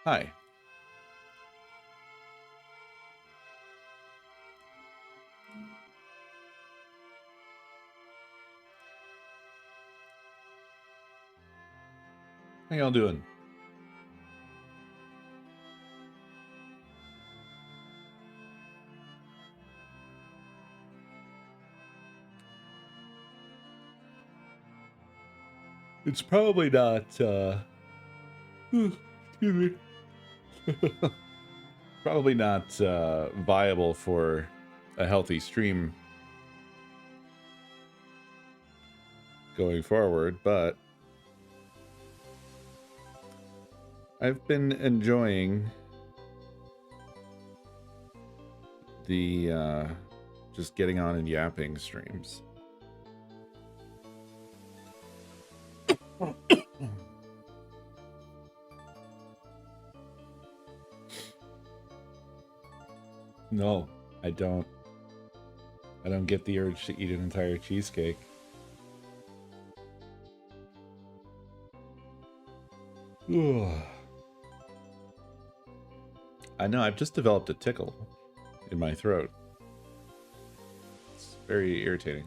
Hi. How y'all doing? It's probably not, excuse me. Probably not viable for a healthy stream going forward, but I've been enjoying the just getting on and yapping streams. No, I don't. I don't get the urge to eat an entire cheesecake. Ugh. I know, I've just developed a tickle in my throat. It's very irritating.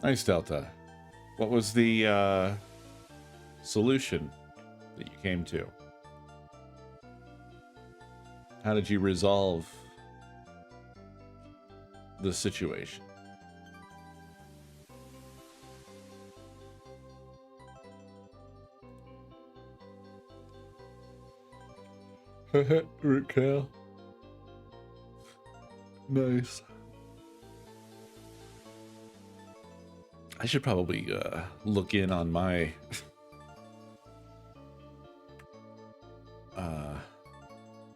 Nice, Delta. What was the solution that you came to? How did you resolve the situation? Raquel. Nice. I should probably look in on my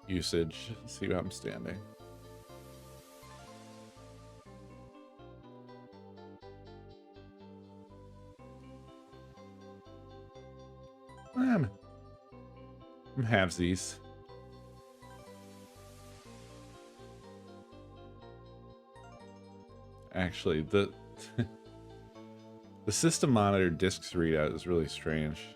usage, see where I'm standing. I'm halvesies. Actually, the the system monitor disks readout is really strange.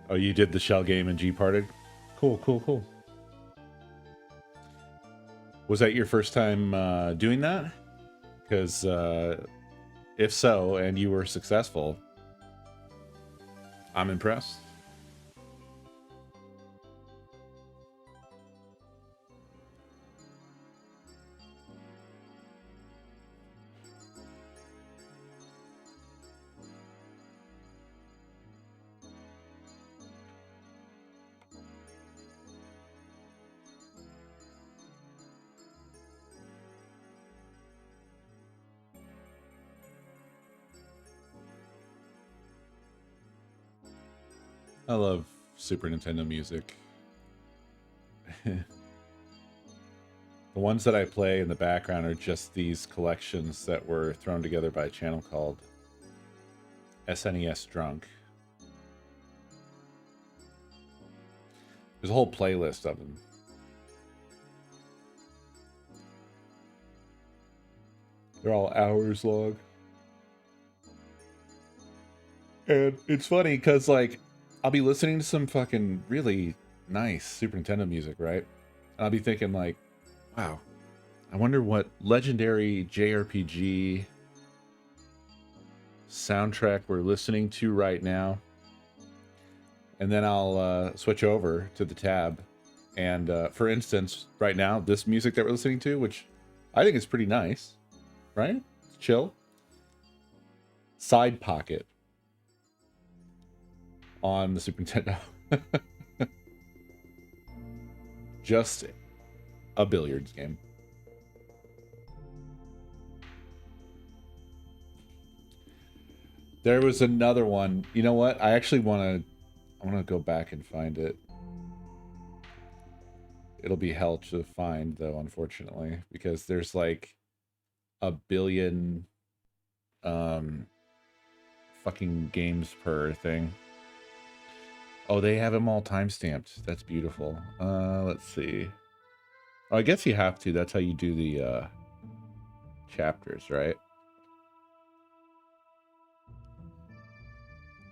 Oh, you did the shell game and G-parted? Cool, cool, cool. Was that your first time doing that? Because if so, and you were successful, I'm impressed. I love Super Nintendo music. The ones that I play in the background are just these collections that were thrown together by a channel called SNES Drunk. There's a whole playlist of them. They're all hours long. And it's funny because, like, I'll be listening to some fucking really nice Super Nintendo music, right? And I'll be thinking, like, wow, I wonder what legendary JRPG soundtrack we're listening to right now. And then I'll switch over to the tab. And for instance, right now, this music that we're listening to, which I think is pretty nice, right? It's chill. Side Pocket on the Super Nintendo. Just a billiards game. There was another one. You know what? I actually want to go back and find it. It'll be hell to find, though, unfortunately, because there's like a billion fucking games per thing. Oh, they have them all time-stamped. That's beautiful. Let's see. Oh, I guess you have to. That's how you do the chapters, right?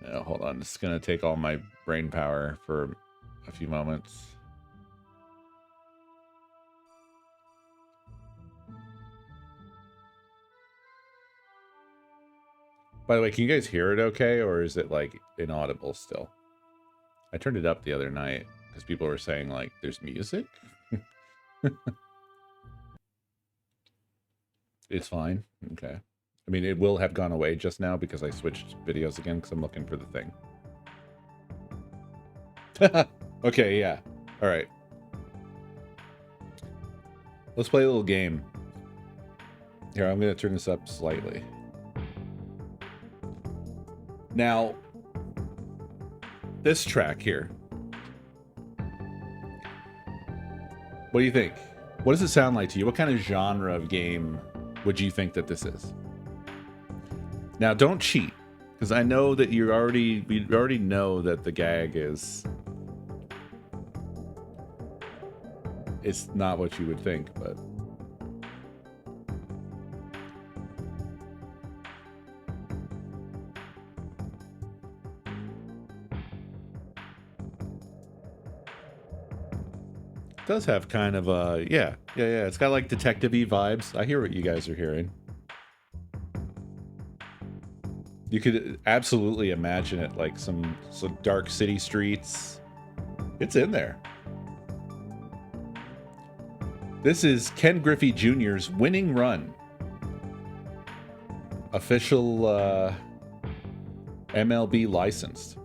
No, hold on. It's going to take all my brain power for a few moments. By the way, can you guys hear it okay, or is it like inaudible still? I turned it up the other night because people were saying like there's music. It's fine. Okay. I mean, it will have gone away just now because I switched videos again because I'm looking for the thing. Okay, yeah. All right. Let's play a little game. Here, I'm going to turn this up slightly. Now, this track here. What do you think? What does it sound like to you? What kind of genre of game would you think that this is? Now, don't cheat, because I know that we already know that the gag is... It's not what you would think, but... It does have kind of a... Yeah. It's got like detective-y vibes. I hear what you guys are hearing. You could absolutely imagine it like some dark city streets. It's in there. This is Ken Griffey Jr.'s Winning Run. Official MLB licensed.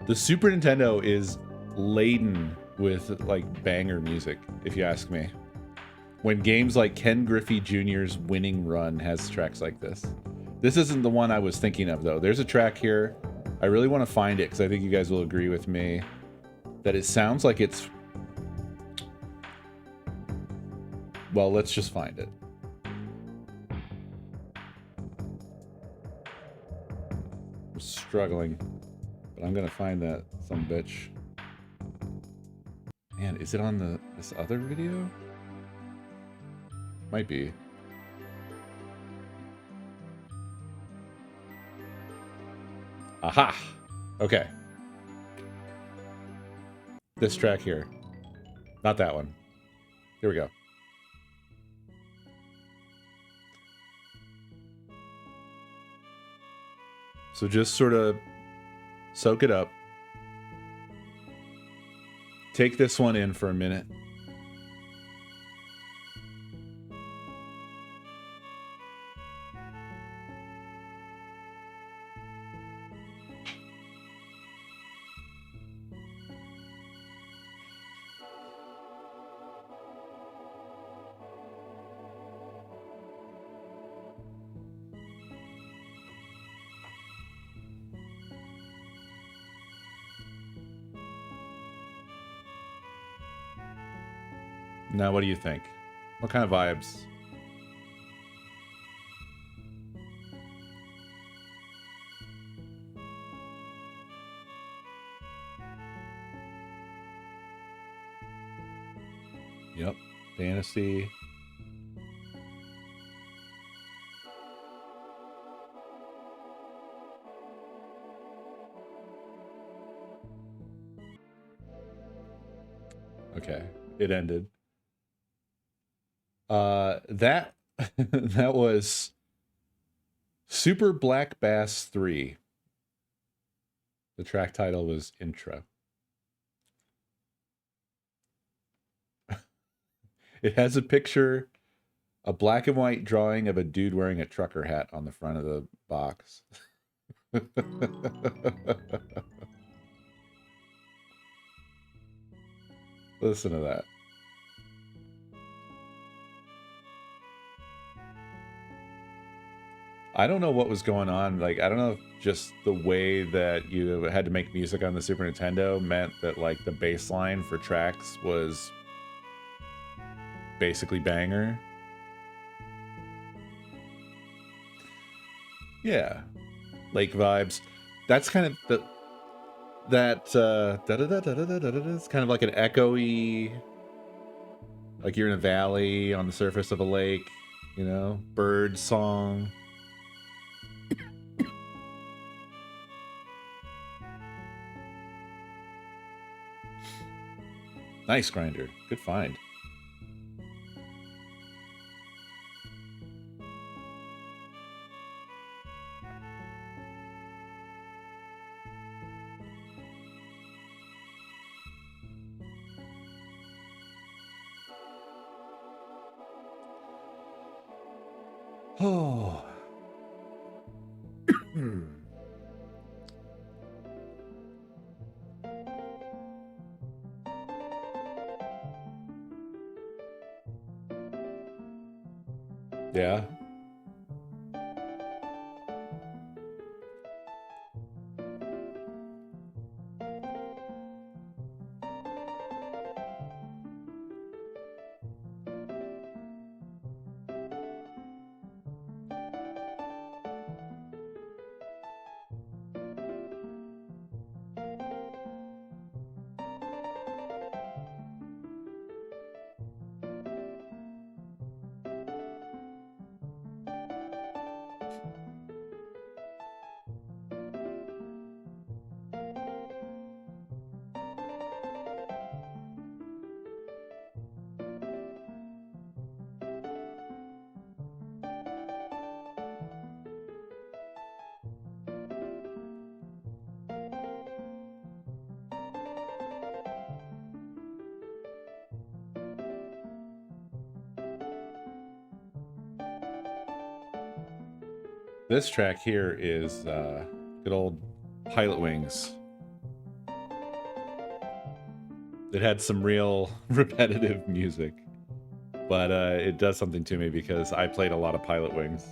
The Super Nintendo is laden with like banger music, if you ask me. When games like Ken Griffey Jr.'s Winning Run has tracks like this. This isn't the one I was thinking of, though. There's a track here. I really want to find it because I think you guys will agree with me that it sounds like it's... Well, let's just find it. I'm struggling, but I'm going to find that sumbitch. Man, is it on this other video? Might be. Aha! Okay. This track here. Not that one. Here we go. So just sort of soak it up. Take this one in for a minute. Now, what do you think? What kind of vibes? Yep. Fantasy. Okay. It ended. That that was Super Black Bass 3. The track title was Intro. It has a picture, a black and white drawing of a dude wearing a trucker hat on the front of the box. Listen to that. I don't know what was going on. Like, I don't know if just the way that you had to make music on the Super Nintendo meant that, like, the bass line for tracks was basically banger. Yeah. Lake vibes. That's kind of the... That, it's kind of like an echoey... Like you're in a valley on the surface of a lake, you know? Bird song. Nice, Grinder. Good find. Oh. Yeah. This track here is good old Pilot Wings. It had some real repetitive music, but it does something to me because I played a lot of Pilot Wings.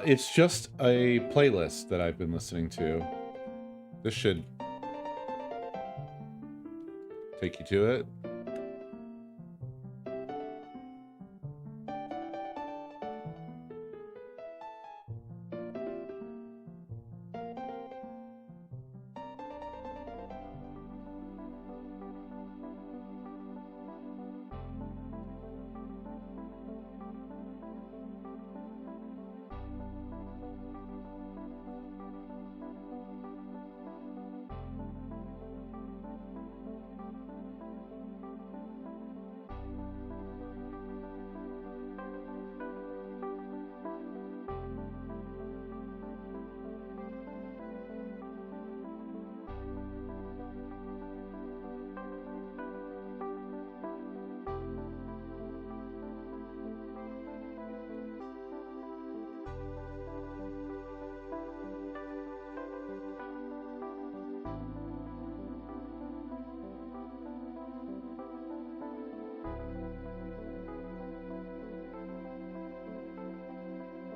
It's just a playlist that I've been listening to. This should take you to it.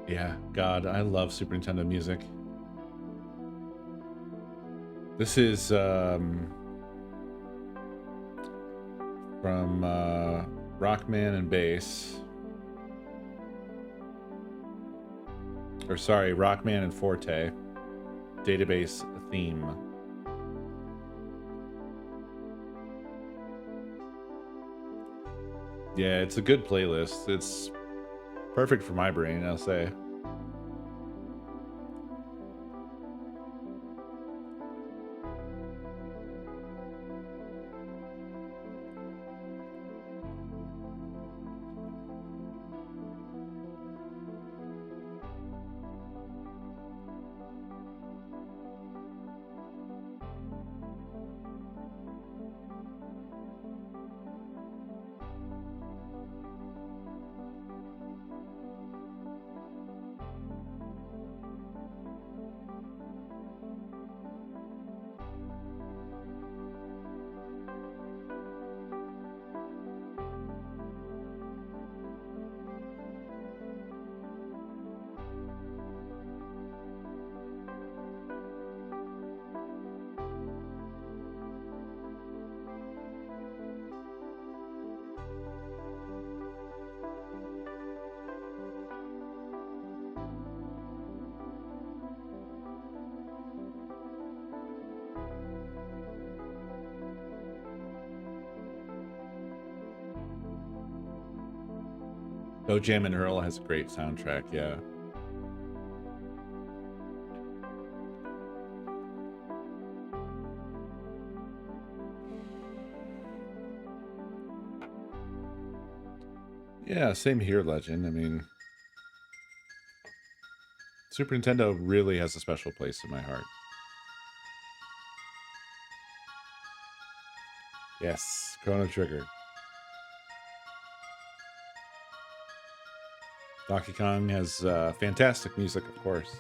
Yeah, God, I love Super Nintendo music. This is from Rockman and Bass. Or sorry, Rockman and Forte. Database theme. Yeah, it's a good playlist. It's perfect for my brain, I'll say. Oh, Jam and Earl has a great soundtrack, yeah. Yeah, same here, Legend. I mean, Super Nintendo really has a special place in my heart. Yes, Chrono Trigger. Donkey Kong has fantastic music, of course.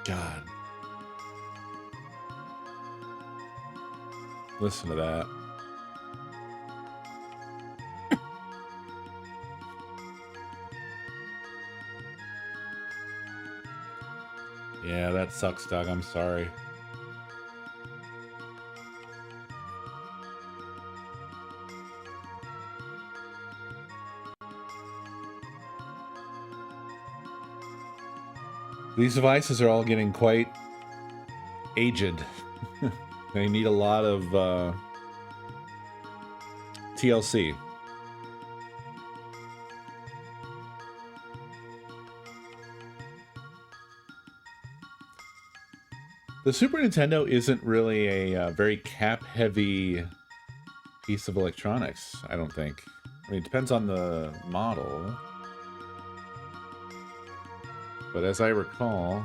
God. Listen to that. Yeah, that sucks, Doug. I'm sorry. These devices are all getting quite aged. They need a lot of TLC. The Super Nintendo isn't really a very cap-heavy piece of electronics, I don't think. I mean, it depends on the model. But as I recall,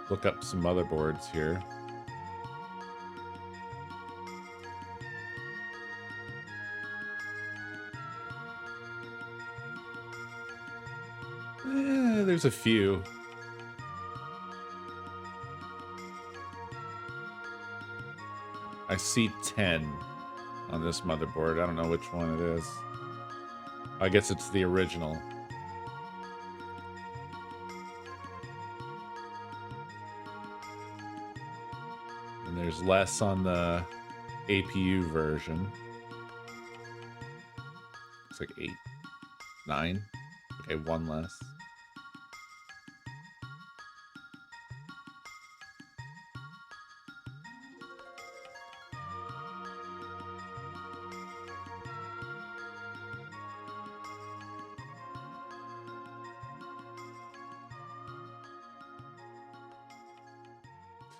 look up some motherboards here. There's a few. I see 10 on this motherboard. I don't know which one it is. I guess it's the original. And there's less on the APU version. It's like 8, 9. Okay, one less.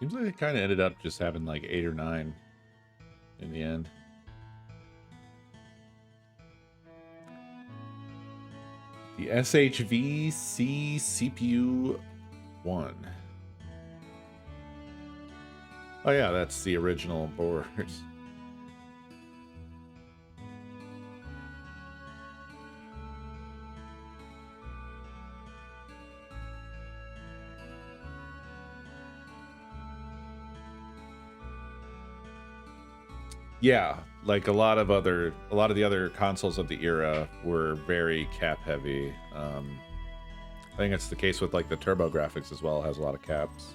Seems like it kind of ended up just having like 8 or 9 in the end. The SHVC CPU 1. Oh yeah, that's the original board. Yeah, like a lot of the other consoles of the era were very cap heavy. I think it's the case with like the Turbo Graphics as well. It has a lot of caps.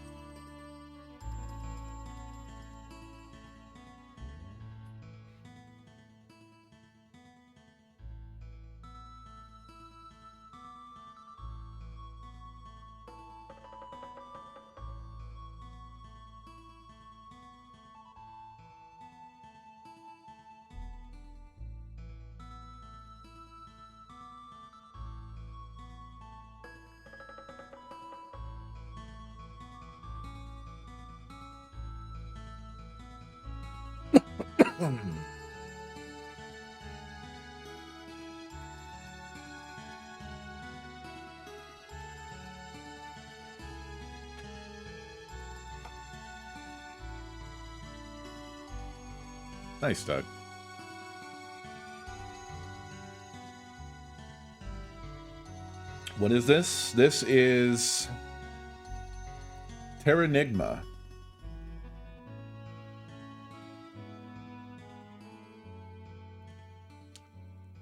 Nice, Doug. What is this? This is Terranigma.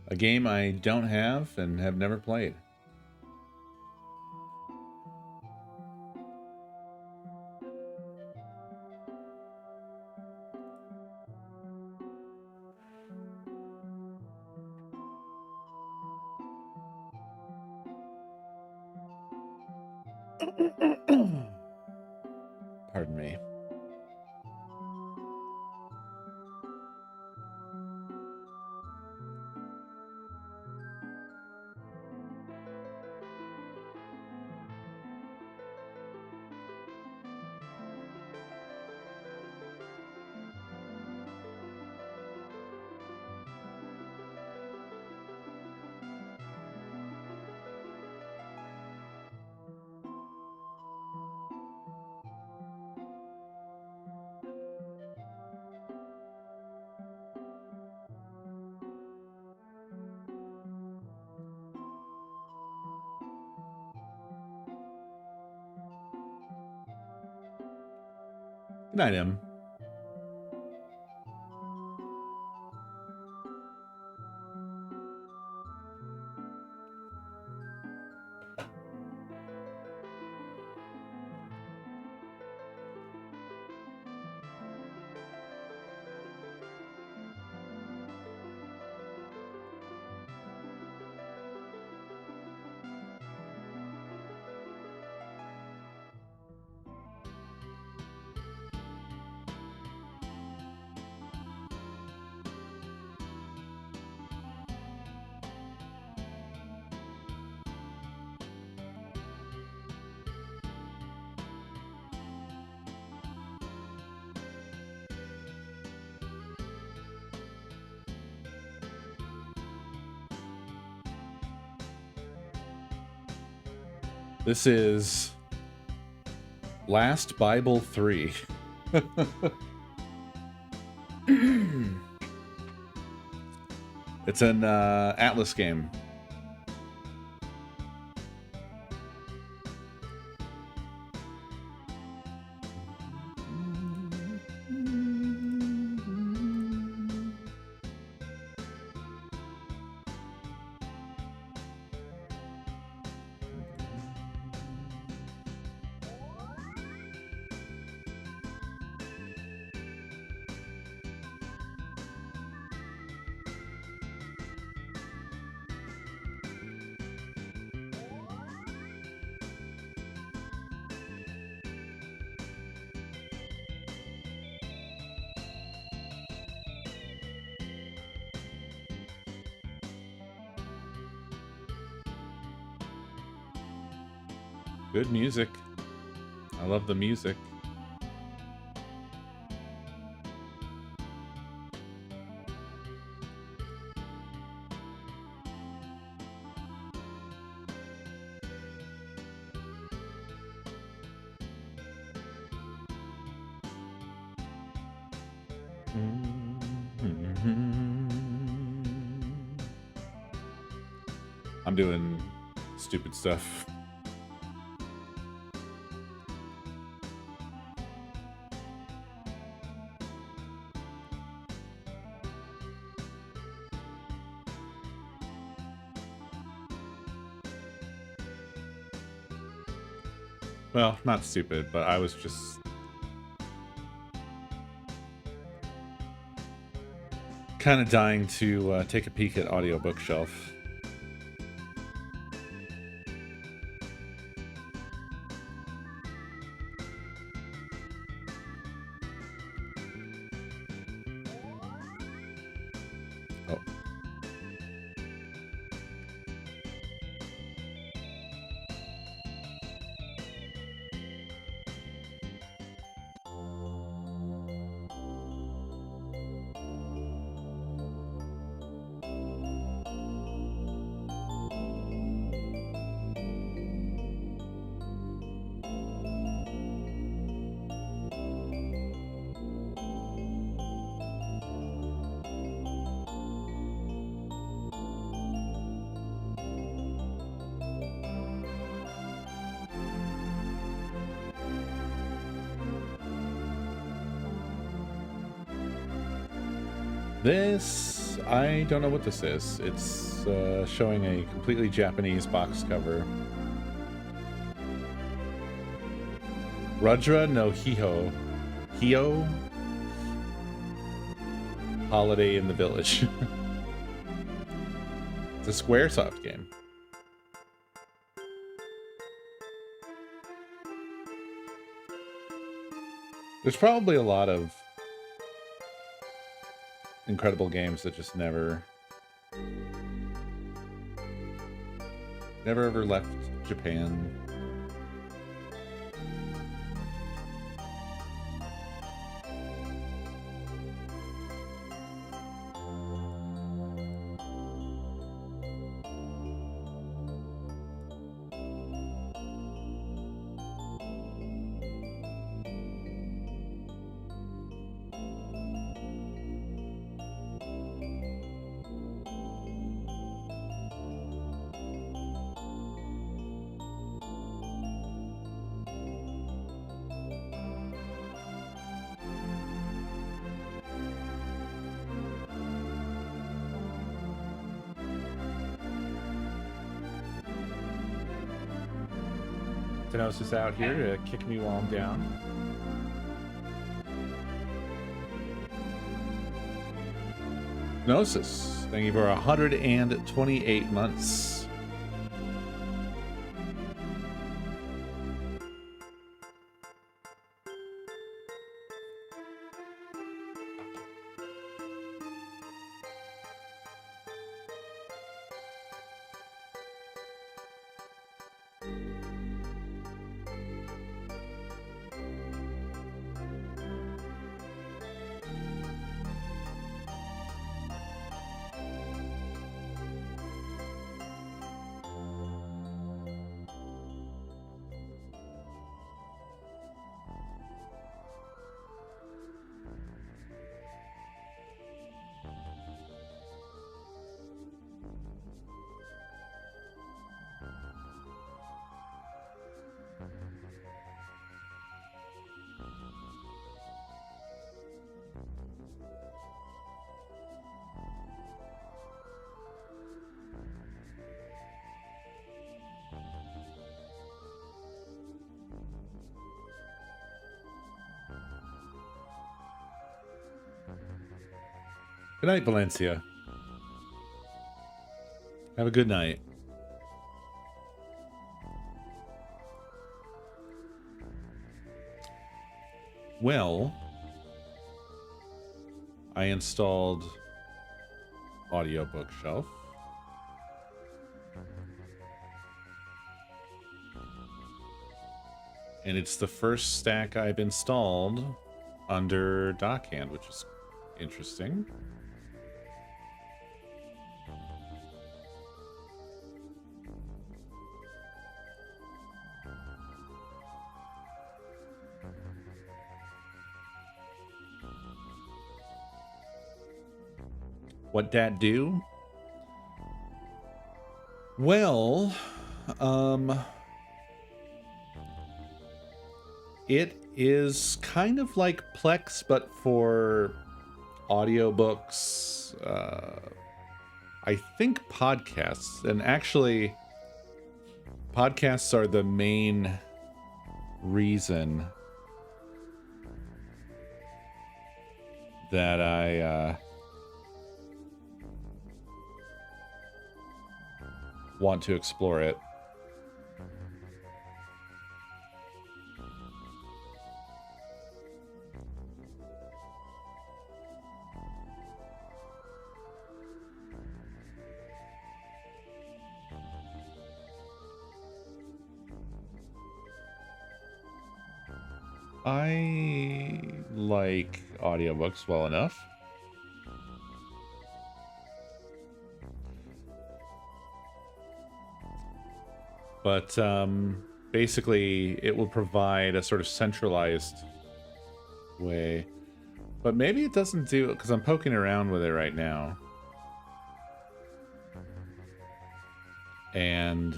A game I don't have and have never played. Pardon me. Good night, Em. This is Last Bible 3. It's an Atlas game. Good music. I love the music. I'm doing stupid stuff. Well, not stupid, but I was just kind of dying to take a peek at Audio Bookshelf. Oh. This, I don't know what this is. It's showing a completely Japanese box cover. Rudra no Hiho. Hio? Holiday in the Village. It's a Squaresoft game. There's probably a lot of incredible games that just never ever left Japan. Tenosis out here to kick me while I'm down. Gnosis, thank you for 128 months. Good night, Valencia. Have a good night. Well, I installed Audio Bookshelf. And it's the first stack I've installed under Dockhand, which is interesting. What that do? Well, it is kind of like Plex, but for audiobooks, I think podcasts. And actually, podcasts are the main reason that I want to explore it. I like audiobooks well enough. But basically, it will provide a sort of centralized way. But maybe it doesn't do it, because I'm poking around with it right now. And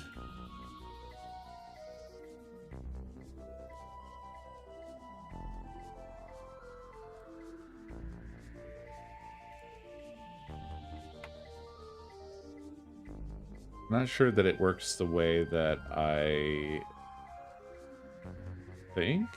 I'm not sure that it works the way that I think.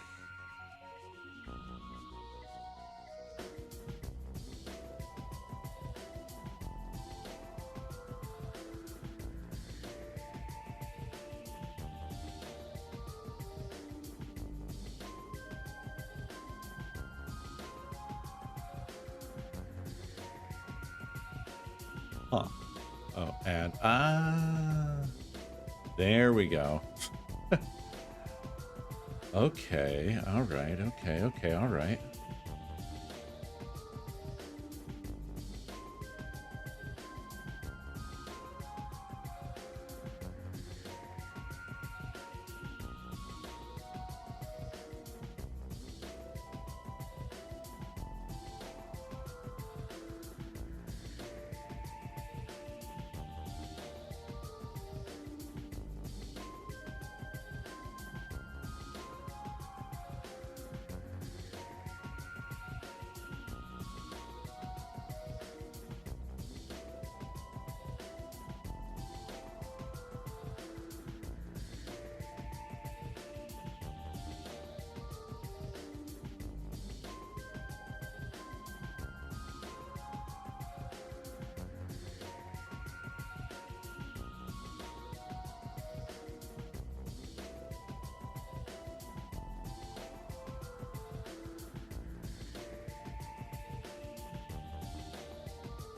Huh. Oh, and there we go. Okay, all right, okay, all right.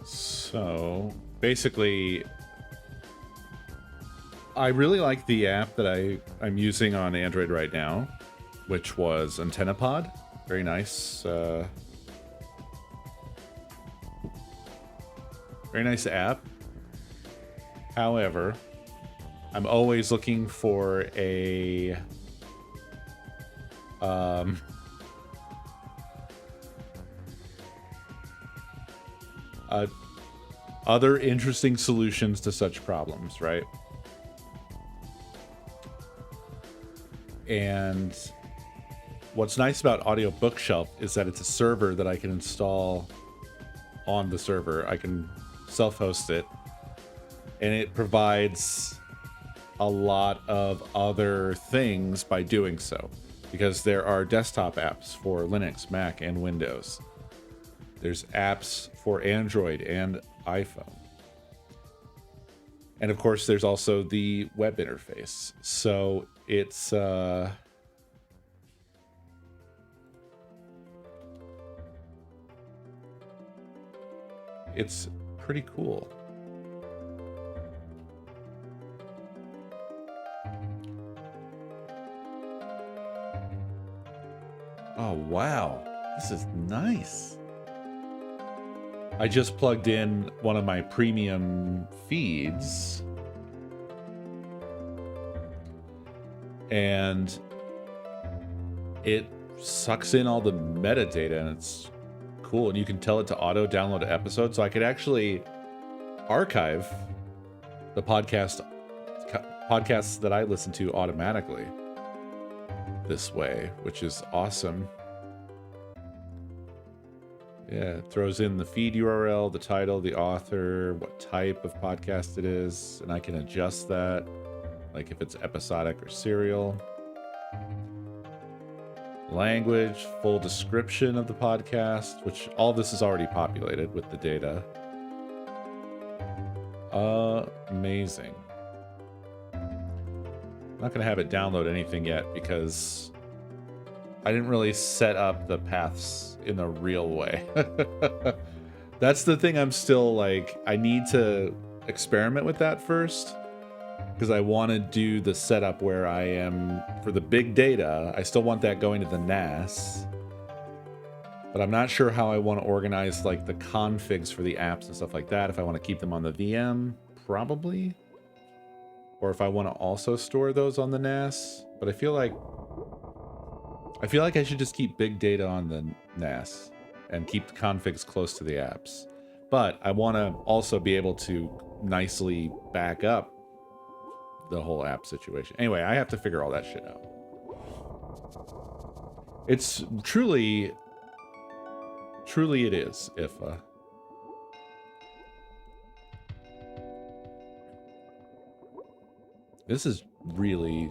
So basically, I really like the app that I'm using on Android right now, which was AntennaPod. Very nice. Very nice app. However, I'm always looking for a other interesting solutions to such problems, right? And what's nice about Audio Bookshelf is that it's a server that I can install on the server. I can self-host it, and it provides a lot of other things by doing so, because there are desktop apps for Linux, Mac, and Windows. There's apps for Android and iPhone. And of course, there's also the web interface. So it's pretty cool. Oh, wow. This is nice. I just plugged in one of my premium feeds, and it sucks in all the metadata, and it's cool. And you can tell it to auto download episodes, so I could actually archive the podcasts that I listen to automatically this way, which is awesome. Yeah, it throws in the feed URL, the title, the author, what type of podcast it is, and I can adjust that, like if it's episodic or serial. Language, full description of the podcast, which all this is already populated with the data. Amazing. I'm not going to have it download anything yet because I didn't really set up the paths in a real way. That's the thing I'm still like, I need to experiment with that first, because I want to do the setup where I am for the big data. I still want that going to the NAS, but I'm not sure how I want to organize like the configs for the apps and stuff like that. If I want to keep them on the VM, probably, or if I want to also store those on the NAS. But I feel like I should just keep big data on the NAS and keep the configs close to the apps. But I want to also be able to nicely back up the whole app situation. Anyway, I have to figure all that shit out. It's truly it is. If this is really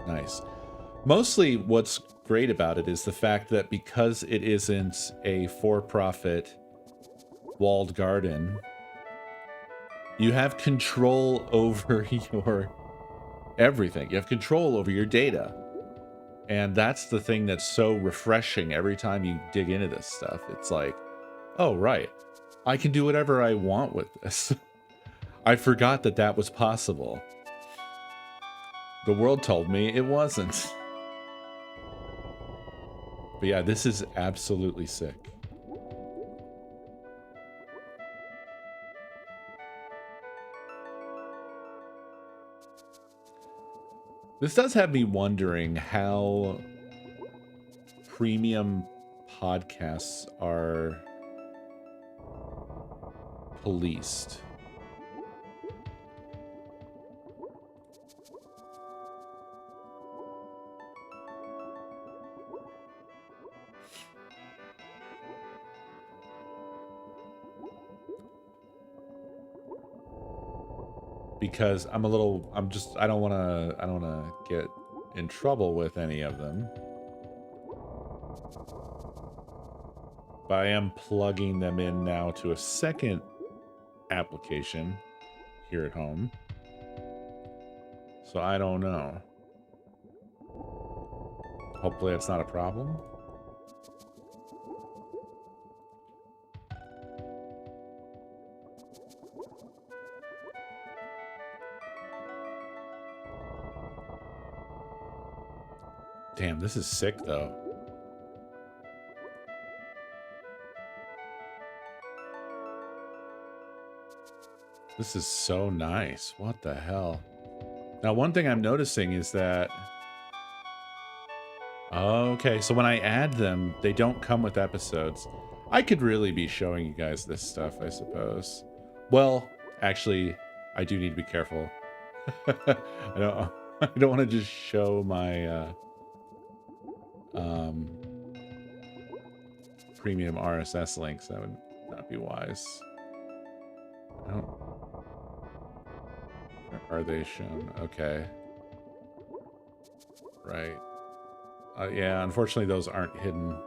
nice. Mostly what's great about it is the fact that because it isn't a for-profit walled garden, you have control over your everything. You have control over your data. And that's the thing that's so refreshing every time you dig into this stuff. It's like, oh, right. I can do whatever I want with this. I forgot that that was possible. The world told me it wasn't. But yeah, this is absolutely sick. This does have me wondering how premium podcasts are policed. Because I don't want to get in trouble with any of them. But I am plugging them in now to a second application here at home. So I don't know. Hopefully it's not a problem. Damn, this is sick though. This is so nice. What the hell? Now, one thing I'm noticing is that... Okay, so when I add them, they don't come with episodes. I could really be showing you guys this stuff, I suppose. Well, actually, I do need to be careful. I don't want to just show my premium RSS links. That would not be wise. I don't... Are they shown? Okay. Right. Yeah, unfortunately those aren't hidden.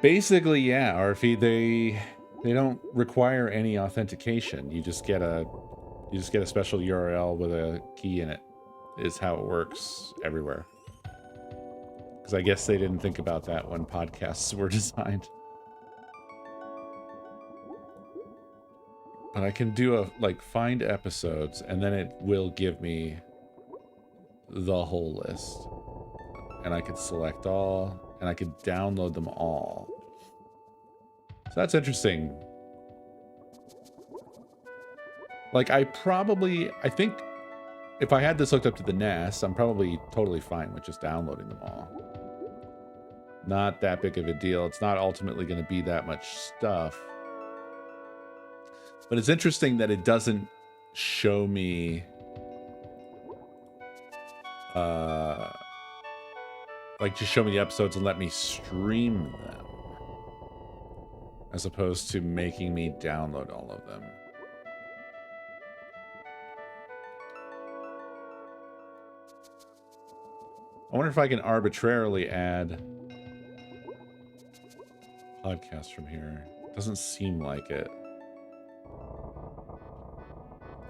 Basically, yeah, RFE, they don't require any authentication. You just get a special URL with a key in it. Is how it works everywhere. Because I guess they didn't think about that when podcasts were designed. But I can do find episodes, and then it will give me the whole list. And I could select all, and I could download them all. So that's interesting. Like, I think if I had this hooked up to the NAS, I'm probably totally fine with just downloading them all. Not that big of a deal. It's not ultimately going to be that much stuff. But it's interesting that it doesn't show me just show me the episodes and let me stream them, as opposed to making me download all of them. I wonder if I can arbitrarily add podcasts from here. Doesn't seem like it.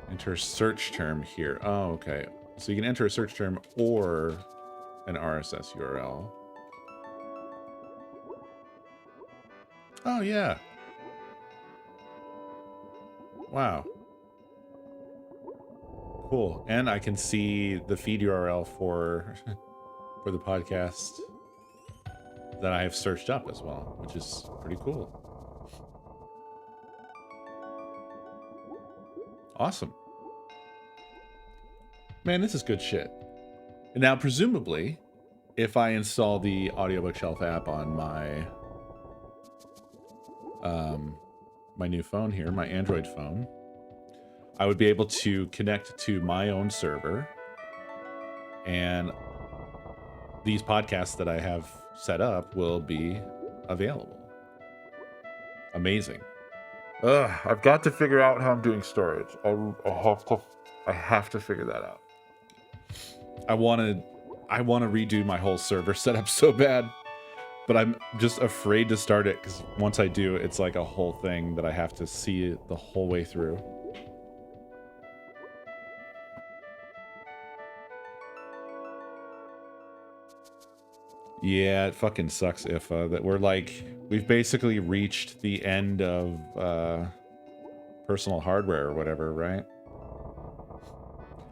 Enter a search term here. Oh, okay. So you can enter a search term or an RSS URL. Oh, yeah. Wow. Cool. And I can see the feed URL for the podcast that I have searched up as well, which is pretty cool. Awesome. Man, this is good shit. And now, presumably, if I install the Audiobook Shelf app on my my new phone here, my Android phone, I would be able to connect to my own server, and these podcasts that I have set up will be available. Amazing. I've got to figure out how I'm doing storage. I have to figure that out. I want to redo my whole server setup so bad, but I'm just afraid to start it because once I do, it's like a whole thing that I have to see the whole way through. Yeah, it fucking sucks, IFA, that we're like, we've basically reached the end of personal hardware or whatever, right?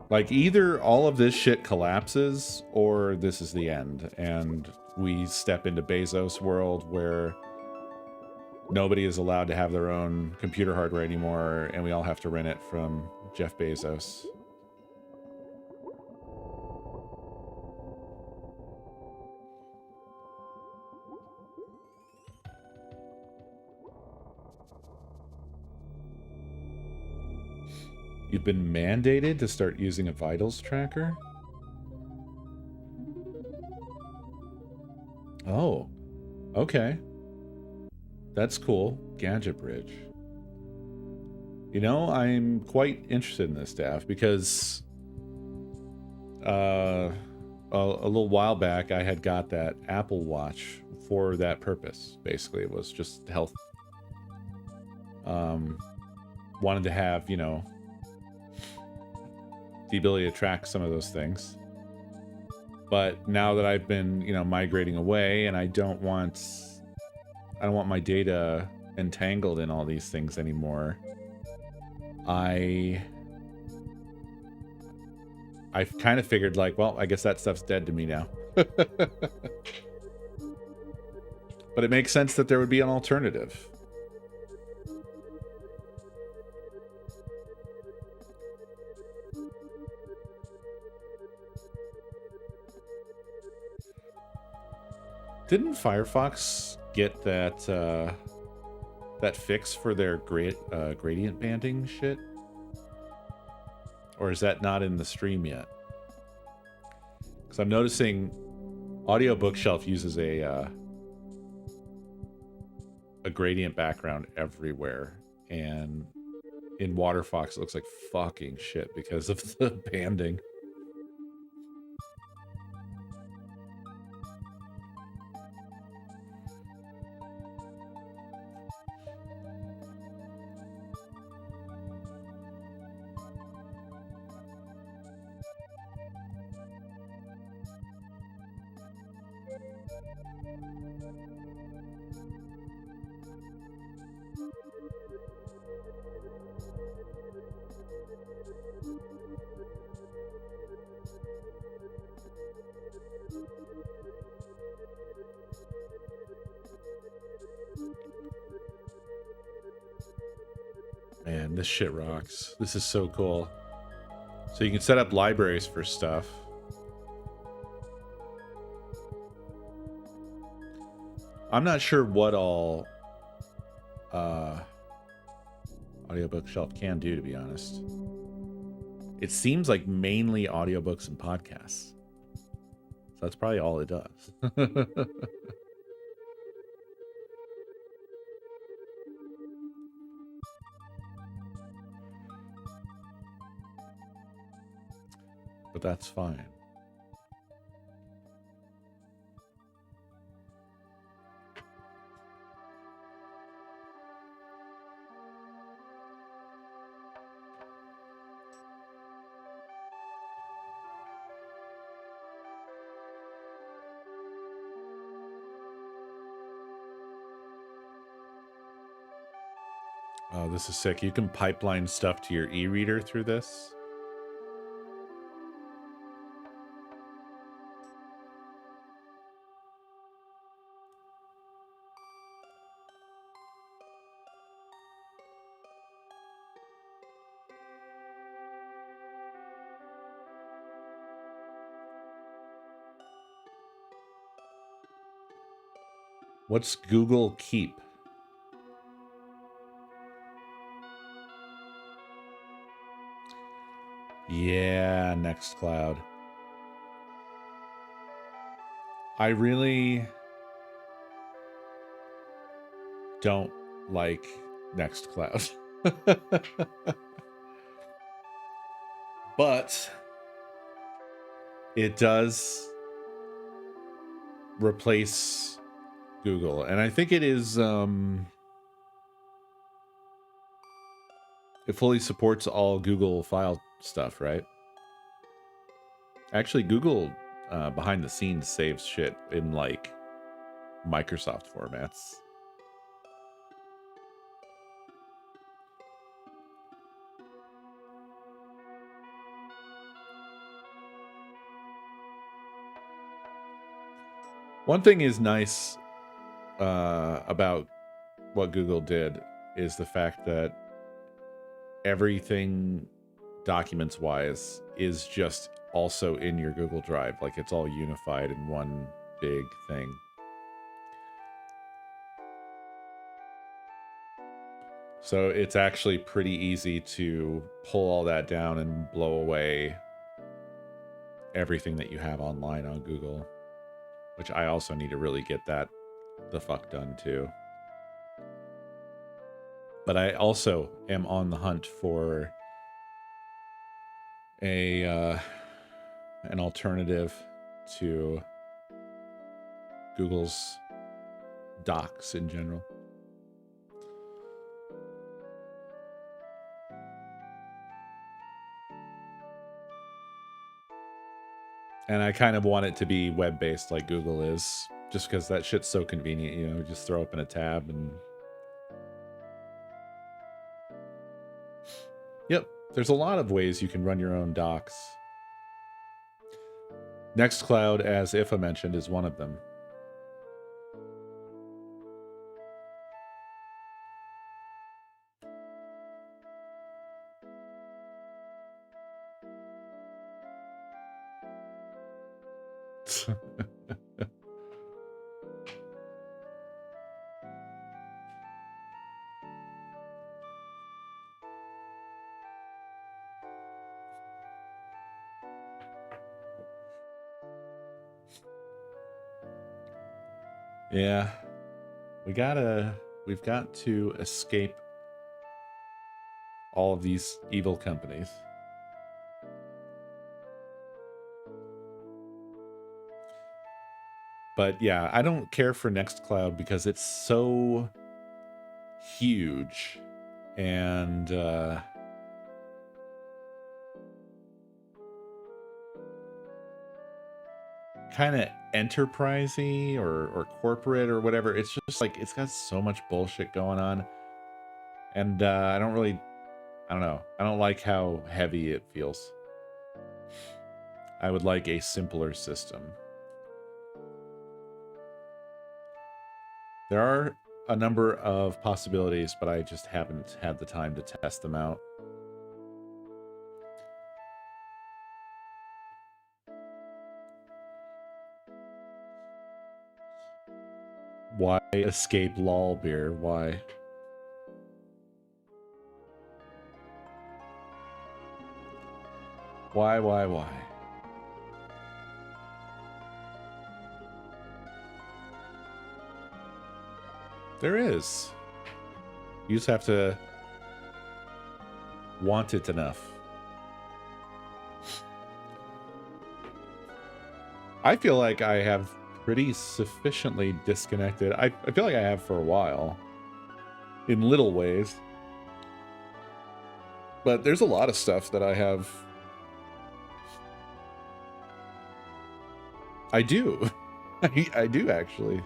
Like, either all of this shit collapses or this is the end, and we step into Bezos' world where nobody is allowed to have their own computer hardware anymore, and we all have to rent it from Jeff Bezos. You've been mandated to start using a vitals tracker? Oh, okay. That's cool. Gadget Bridge. You know, I'm quite interested in this, Dav, because a little while back I had got that Apple Watch for that purpose. Basically, it was just health. Wanted to have, you know, the ability to track some of those things. But now that I've been, you know, migrating away, and I don't want my data entangled in all these things anymore, I've kind of figured, like, well, I guess that stuff's dead to me now. But it makes sense that there would be an alternative. Didn't Firefox get that that fix for their gradient banding shit? Or is that not in the stream yet? Because I'm noticing Audio Bookshelf uses a gradient background everywhere, and in Waterfox it looks like fucking shit because of the banding. Man, this shit rocks. This is so cool. So you can set up libraries for stuff. I'm not sure what all Audio Bookshelf can do, to be honest. It seems like mainly audiobooks and podcasts. So that's probably all it does. But that's fine. Oh, this is sick. You can pipeline stuff to your e-reader through this. What's Google Keep? Yeah, Nextcloud. I really don't like Nextcloud. But it does replace Google, and I think it is it fully supports all Google file stuff, right? Actually, Google behind the scenes saves shit in like Microsoft formats. One thing is nice about what Google did is the fact that everything documents wise is just also in your Google Drive. Like it's all unified in one big thing. So it's actually pretty easy to pull all that down and blow away everything that you have online on Google, which I also need to really get that the fuck done too. But I also am on the hunt for an alternative to Google's Docs in general. And I kind of want it to be web-based like Google is, just because that shit's so convenient, you know, just throw open a tab and... Yep, there's a lot of ways you can run your own docs. Nextcloud, as Ifa mentioned, is one of them. Yeah, we've got to escape all of these evil companies. But yeah, I don't care for Nextcloud because it's so huge and kind of enterprisey or corporate or whatever. It's just like it's got so much bullshit going on, and I don't know. I don't like how heavy it feels. I would like a simpler system. There are a number of possibilities, but I just haven't had the time to test them out. Why escape lol beer? Why? Why? There is. You just have to want it enough. I feel like I have pretty sufficiently disconnected. I feel like I have for a while. In little ways. But there's a lot of stuff that I have. I do. I do actually.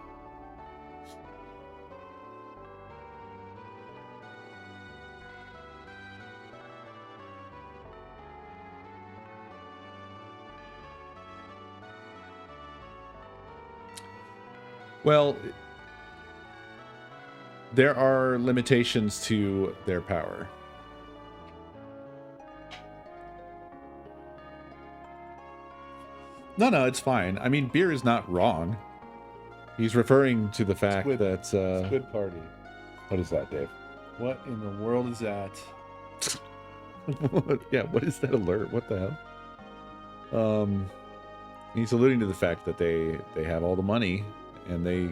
Well, there are limitations to their power. No, it's fine. I mean, beer is not wrong. He's referring to the fact that... Squid Party. What is that, Dave? What in the world is that? Yeah, what is that alert? What the hell? He's alluding to the fact that they have all the money and they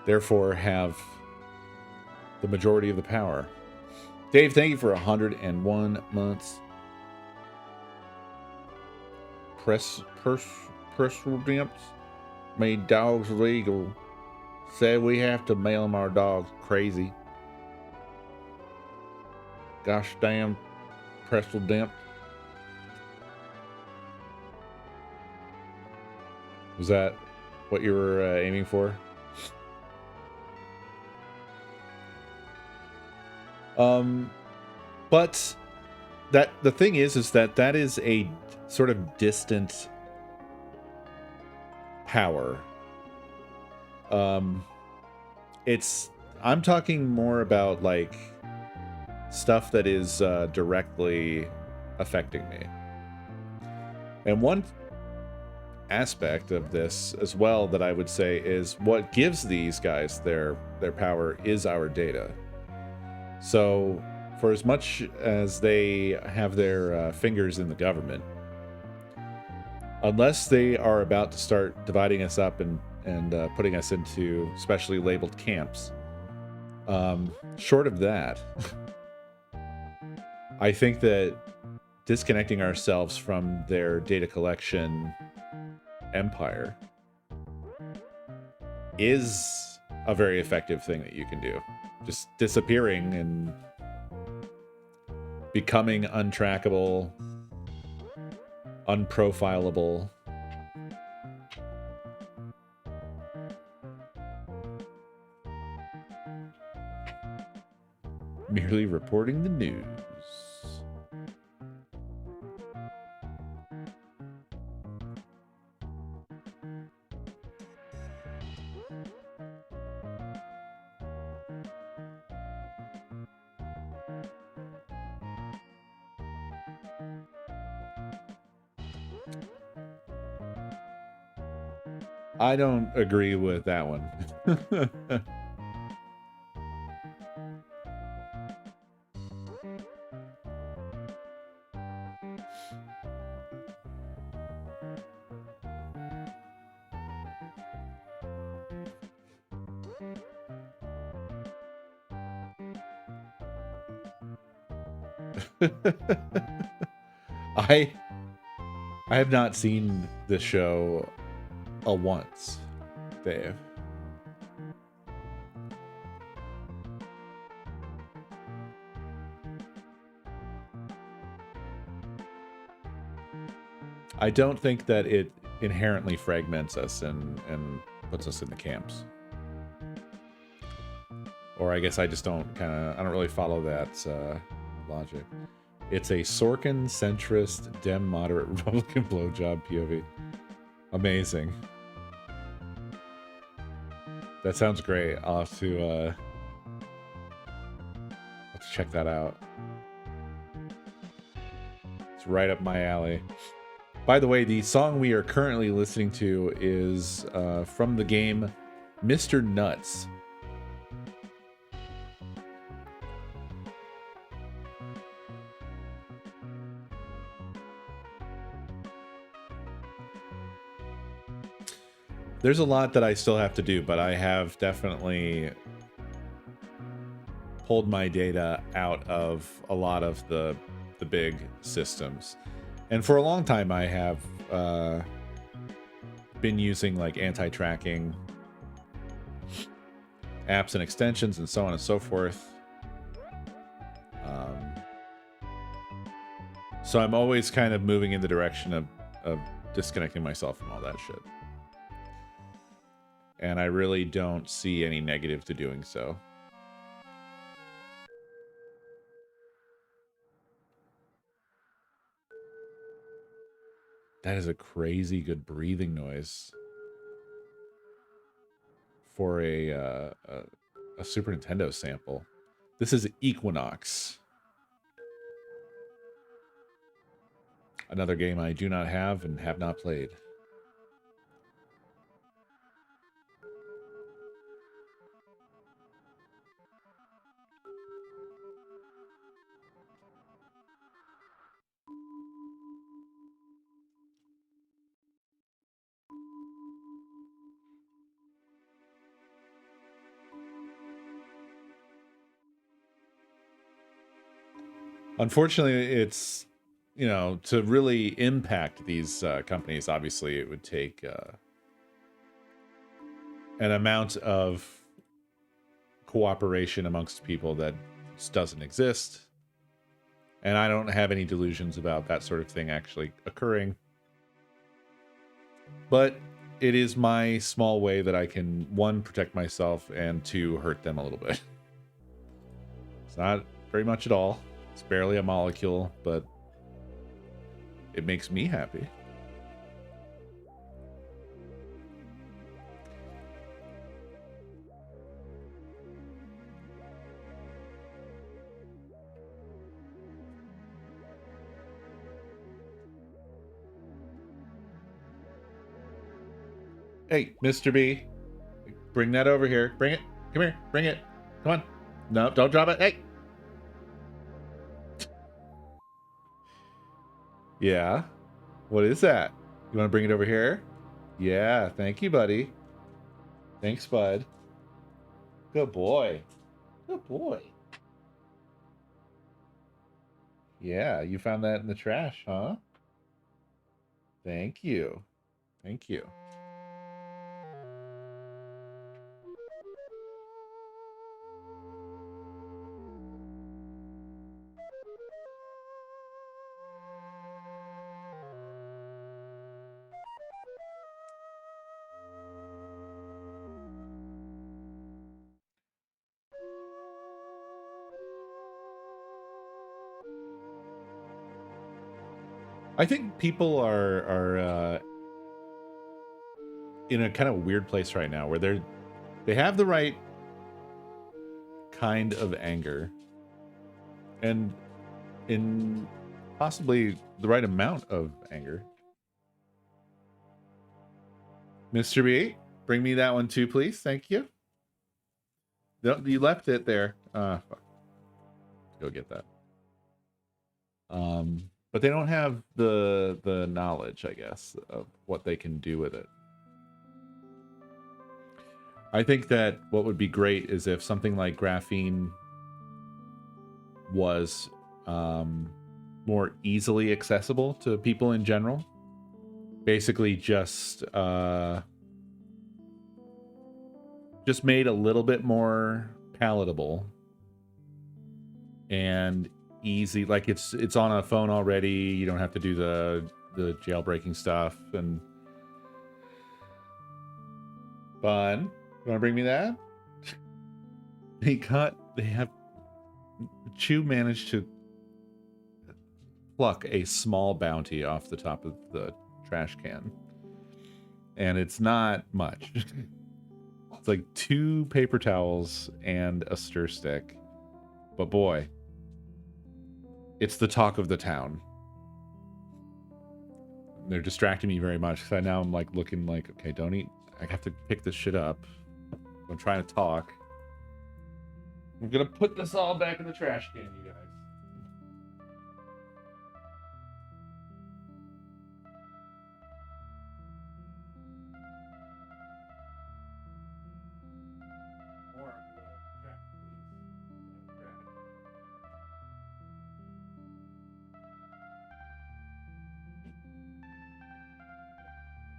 therefore have the majority of the power. Dave, thank you for 101 months. Press ramps made dogs legal. Said we have to mail them our dogs. Crazy. Gosh damn, Pressel Demp. Was that what you were aiming for? But the thing is that is a sort of distant power. I'm talking more about like stuff that is directly affecting me. And one aspect of this as well that I would say is what gives these guys their power is our data. So for as much as they have their fingers in the government, unless they are about to start dividing us up and putting us into specially labeled camps, short of that, I think that disconnecting ourselves from their data collection empire is a very effective thing that you can do. Just disappearing and becoming untrackable, unprofilable. Merely reporting the news. I don't agree with that one. I have not seen this show once, Dave. I don't think that it inherently fragments us and puts us in the camps. Or I guess I just don't I don't really follow that logic. It's a Sorkin centrist, Dem moderate Republican blowjob POV. Amazing. That sounds great. I'll have to check that out. It's right up my alley. By the way, the song we are currently listening to is from the game Mr. Nuts. There's a lot that I still have to do, but I have definitely pulled my data out of a lot of the big systems. And for a long time, I have been using like anti-tracking apps and extensions and so on and so forth. So I'm always kind of moving in the direction of disconnecting myself from all that shit. And I really don't see any negative to doing so. That is a crazy good breathing noise for a Super Nintendo sample. This is Equinox. Another game I do not have and have not played. Unfortunately, it's, you know, to really impact these companies, obviously it would take an amount of cooperation amongst people that just doesn't exist. And I don't have any delusions about that sort of thing actually occurring. But it is my small way that I can, one, protect myself, and two, hurt them a little bit. It's not very much at all. It's barely a molecule, but it makes me happy. Hey, Mr. B, bring that over here. Bring it. Come here. Bring it. Come on. No, don't drop it. Hey. Yeah. What is that? You want to bring it over here? Yeah. Thank you, buddy. Thanks, bud. Good boy. Good boy. Yeah, you found that in the trash, huh? Thank you. Thank you. I think people are in a kind of weird place right now where they have the right kind of anger and in possibly the right amount of anger. Mr. B, bring me that one too, please. Thank you. No, you left it there. Fuck. Go get that. But they don't have the knowledge, I guess, of what they can do with it. I think that what would be great is if something like graphene was more easily accessible to people in general. Basically just made a little bit more palatable and easy. Like it's on a phone already. You don't have to do the jailbreaking stuff. And fun. You want to bring me that? Chew managed to pluck a small bounty off the top of the trash can. And it's not much. It's like 2 paper towels and a stir stick. But boy, it's the talk of the town. They're distracting me very much because now I'm like looking like, okay, don't eat. I have to pick this shit up. I'm trying to talk. I'm gonna put this all back in the trash can, you guys.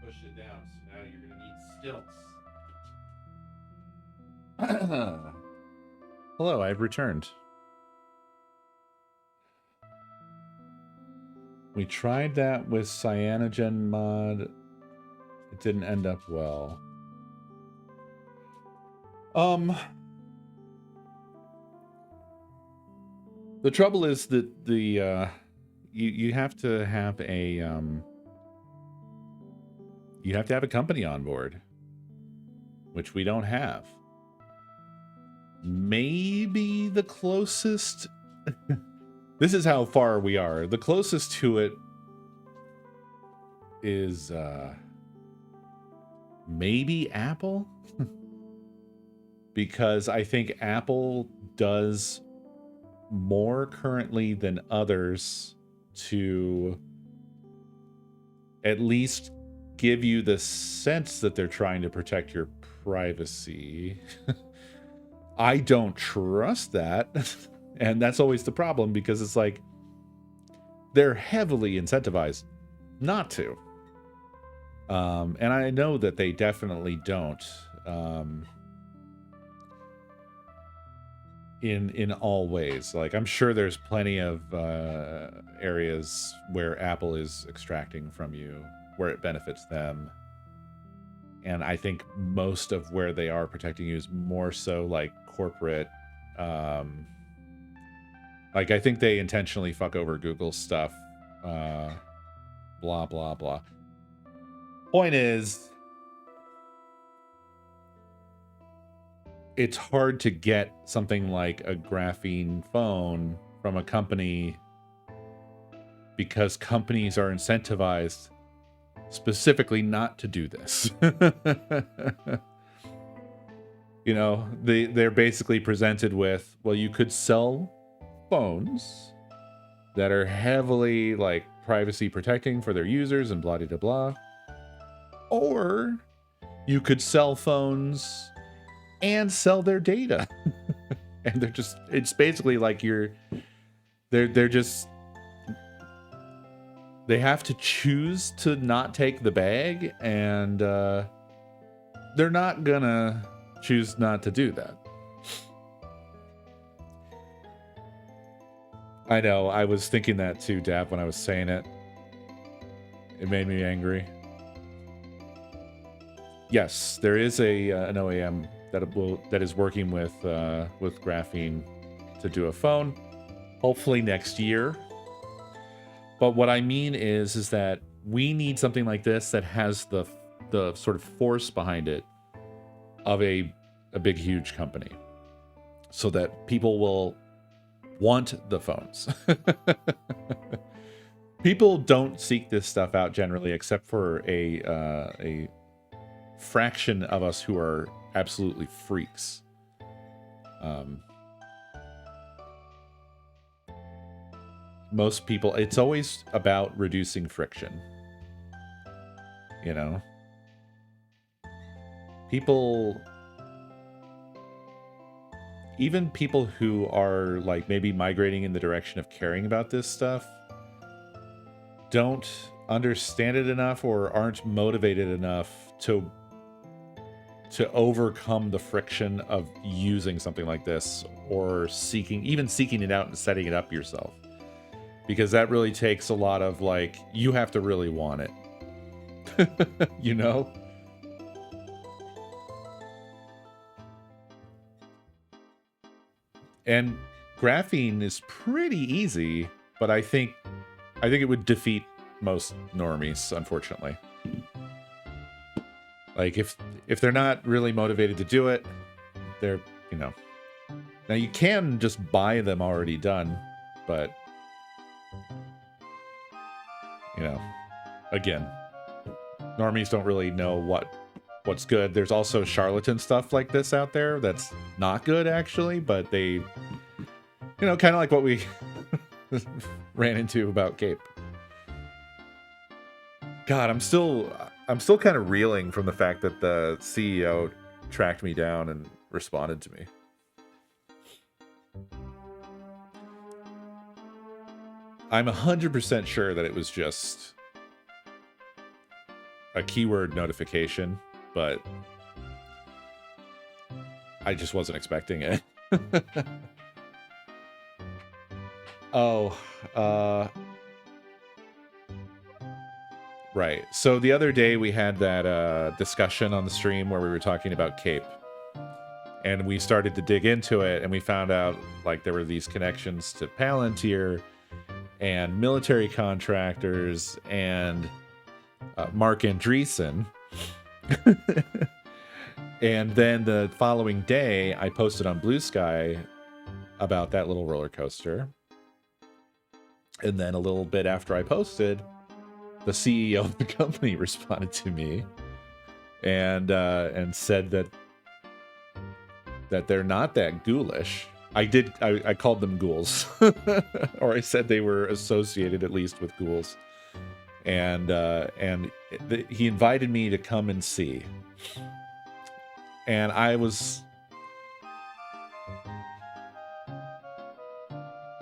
Push it down, so now you're gonna need stilts. Hello, I've returned. We tried that with cyanogen mod. It didn't end up well. The trouble is that you have to have a you have to have a company on board, which we don't have. Maybe the closest this is how far we are. The closest to it is maybe Apple. Because I think Apple does more currently than others to at least give you the sense that they're trying to protect your privacy. I don't trust that. And that's always the problem, because it's like they're heavily incentivized not to. And I know that they definitely don't. In all ways. Like, I'm sure there's plenty of areas where Apple is extracting from you, where it benefits them. And I think most of where they are protecting you is more so like corporate. Like I think they intentionally fuck over Google stuff. Blah, blah, blah. Point is, it's hard to get something like a graphene phone from a company because companies are incentivized specifically not to do this. You know, they're basically presented with, well, you could sell phones that are heavily like privacy protecting for their users and blah, blah, blah. Or you could sell phones and sell their data. And they're just, it's basically like they're just, they have to choose to not take the bag, and they're not gonna choose not to do that. I know, I was thinking that too, Dap, when I was saying it. It made me angry. Yes, there is an OEM that is working with graphene to do a phone, hopefully next year. But what I mean is that we need something like this that has the sort of force behind it of a big, huge company, so that people will want the phones. People don't seek this stuff out generally, except for a fraction of us who are absolutely freaks. Most people, it's always about reducing friction. You know? People, even people who are like maybe migrating in the direction of caring about this stuff, don't understand it enough or aren't motivated enough to overcome the friction of using something like this, or seeking it out and setting it up yourself. Because that really takes a lot of, like, you have to really want it. You know? And graphene is pretty easy, but I think it would defeat most normies, unfortunately. Like, if they're not really motivated to do it, they're, you know. Now, you can just buy them already done, but, you know, again, normies don't really know what's good. There's also charlatan stuff like this out there that's not good, actually, but they, you know, kind of like what we ran into about Cape. God, I'm still kind of reeling from the fact that the CEO tracked me down and responded to me. I'm 100% sure that it was just a keyword notification, but I just wasn't expecting it. Right. So the other day we had that discussion on the stream where we were talking about Cape. And we started to dig into it, and we found out like there were these connections to Palantir and military contractors and Mark Andreessen. And then the following day, I posted on Blue Sky about that little roller coaster. And then a little bit after I posted, the CEO of the company responded to me and said that they're not that ghoulish. I called them ghouls, or I said they were associated at least with ghouls, and he invited me to come and see, and I was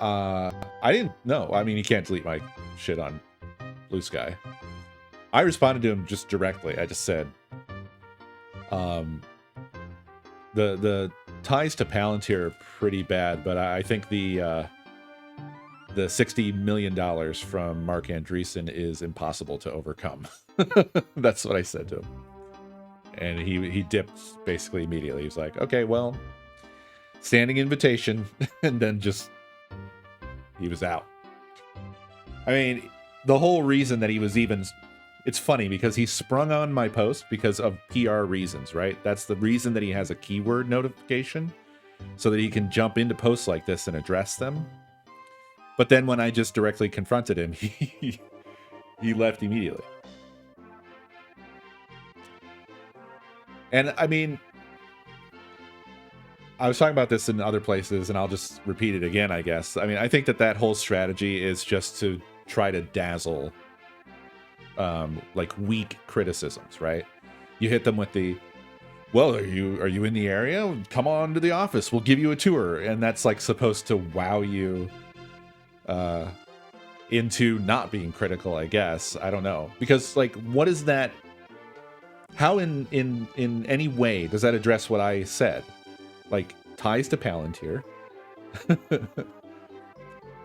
I didn't know. I mean, you can't delete my shit on Blue Sky. I responded to him just directly. I just said, the ties to Palantir are pretty bad, but I think the $60 million from Mark Andreessen is impossible to overcome. That's what I said to him. And he dipped basically immediately. He was like, okay, well, standing invitation. And then just, he was out. I mean, the whole reason that he was even, it's funny because he sprung on my post because of PR reasons, right? That's the reason that he has a keyword notification so that he can jump into posts like this and address them. But then when I just directly confronted him, he left immediately. And I mean, I was talking about this in other places, and I'll just repeat it again, I guess. I mean, I think that whole strategy is just to try to dazzle, like, weak criticisms, right? You hit them with the, well, are you in the area? Come on to the office. We'll give you a tour. And that's, like, supposed to wow you into not being critical, I guess. I don't know. Because, like, what is that? How in any way does that address what I said? Like, ties to Palantir.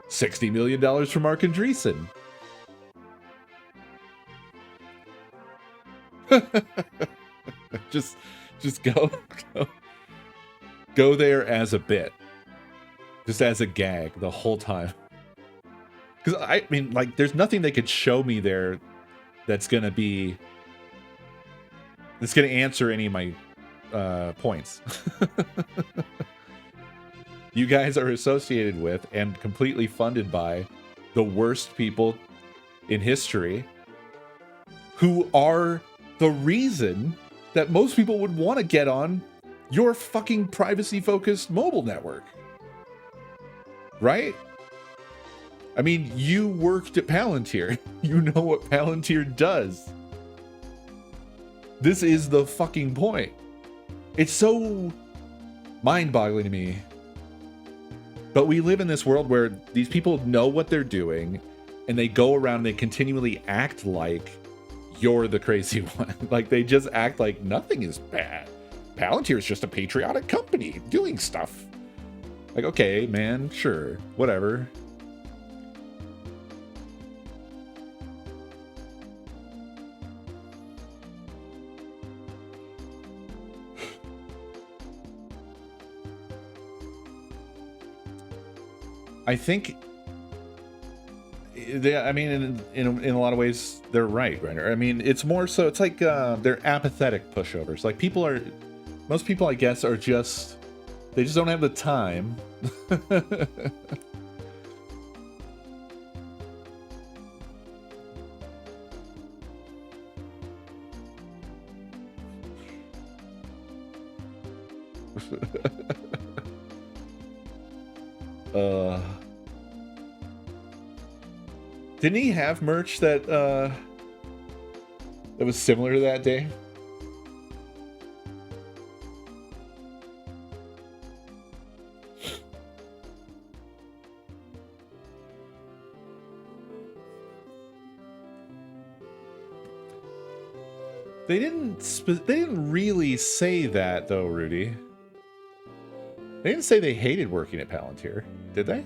$60 million from Mark Andreessen. just go there as a bit. Just as a gag the whole time. Because, I mean, like, there's nothing they could show me there that's going to answer any of my points. You guys are associated with and completely funded by the worst people in history who are the reason that most people would want to get on your fucking privacy-focused mobile network. Right? I mean, you worked at Palantir. You know what Palantir does. This is the fucking point. It's so mind-boggling to me. But we live in this world where these people know what they're doing, and they go around and they continually act like you're the crazy one. Like, they just act like nothing is bad. Palantir is just a patriotic company doing stuff. Like, okay, man, sure, whatever. I think, I mean, in a lot of ways, they're right, Renner. I mean, it's more so, it's like they're apathetic pushovers. Like, most people, I guess, they just don't have the time. Didn't he have merch that was similar to that, Dave? They didn't really say that, though, Rudy. They didn't say they hated working at Palantir, did they?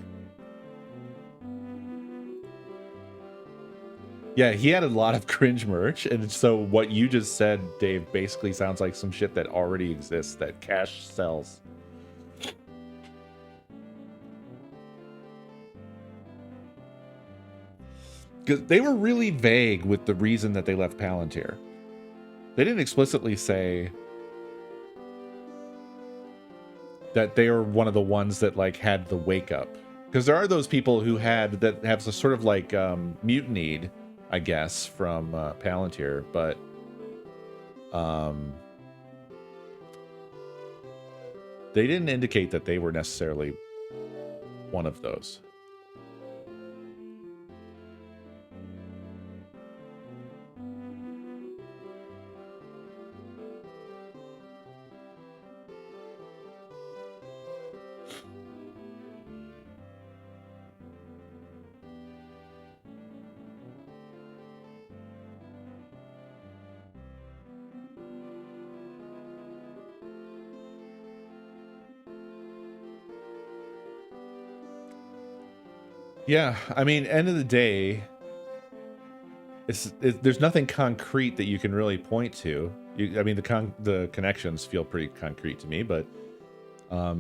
Yeah, he had a lot of cringe merch, and so what you just said, Dave, basically sounds like some shit that already exists, that cash sells. Because they were really vague with the reason that they left Palantir. They didn't explicitly say that they were one of the ones that, like, had the wake up. Because there are those people who have a sort of, like, mutinied, I guess, from Palantir, but they didn't indicate that they were necessarily one of those. Yeah, I mean, end of the day, there's nothing concrete that you can really point to. I mean, the connections feel pretty concrete to me, but